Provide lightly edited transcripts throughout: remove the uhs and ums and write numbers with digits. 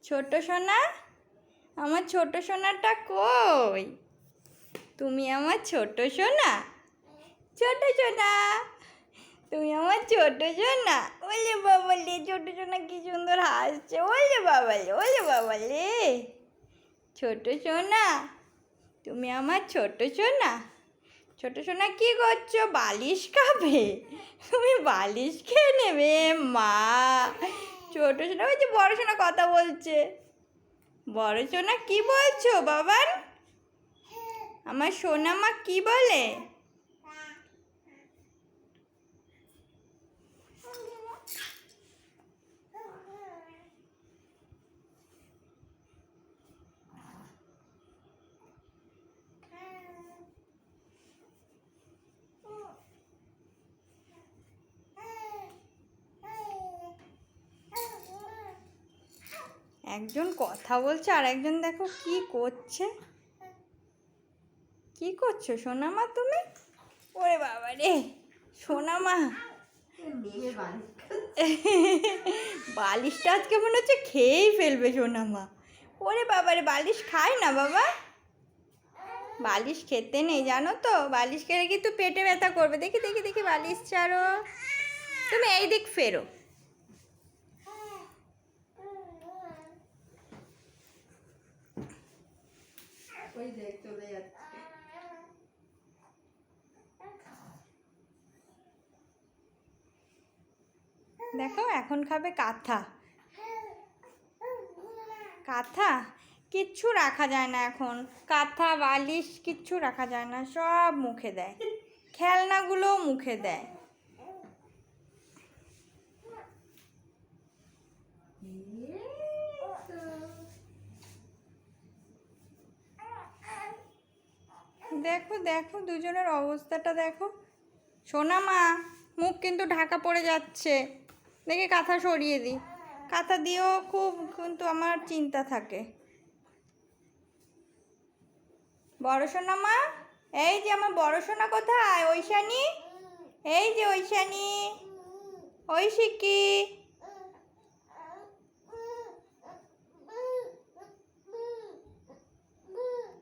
ছোট সোনা, আমার ছোট সোনাটা কই? তুমি আমার ছোট সোনা, ছোট সোনা, তুমি আমার ছোট সোনা। ওলে বাবালে, ছোট সোনা কি সুন্দর হাসছে। ওলে বাবালে, ছোট সোনা, তুমি আমার ছোট সোনা। ছোট সোনা কি করছো? বালিশ খাবে? তুমি বালিশ খেয়ে নেবে? মা, ছোট সোনা, ওই যে বড় সোনা কথা বলছে। বড় সোনা কি বলছো বাবান? আমার সোনা মা কি বলে? একজন কথা বলছে আর একজন দেখো কি করছে। কি করছো সোনামা তুমি? ওরে বাবা রে, সোনামা বালিশটা আজকে মনে হচ্ছে খেয়েই ফেলবে সোনামা। ওরে বাবা রে, বালিশ খায় না বাবা, বালিশ খেতে নেই জানো তো। বালিশ খেলে কিন্তু পেটে ব্যথা করবে। দেখি দেখি দেখি, বালিশ ছাড়ো, তুমি এই দিক ফেরো। ওই দেখ চলে যাচ্ছে। দেখো এখন খাবে কাঁথা। কাঁথা কিচ্ছু রাখা যায় না এখন, কাঁথা বালিশ কিচ্ছু রাখা যায় না, সব মুখে দেয়, খেলনাগুলোও মুখে দেয়। দেখো দেখো দুজনের অবস্থাটা দেখো। সোনামা, মুখ কিন্তু ঢাকা পড়ে যাচ্ছে। দেখি কাঁথা সরিয়ে দিই। কাঁথা দিয়েও খুব কিন্তু আমার চিন্তা থাকে। বড় সোনামা, এই যে আমার বড় সোনা কোথায়? ঐশানী, এই যে ঐশানী, ঐশিকি,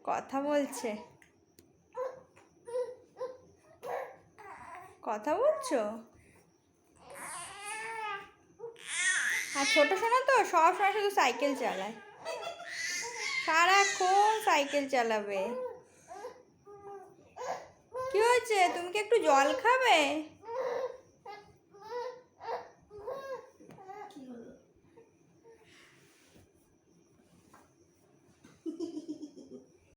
কথা বলছে। কথা বলছো? আর ছোট সোনা তো সব সময় শুধু সাইকেল চালায়, সারাক্ষণ সাইকেল চালাবে। কি হয়েছে? তুমি কি একটু জল খাবে?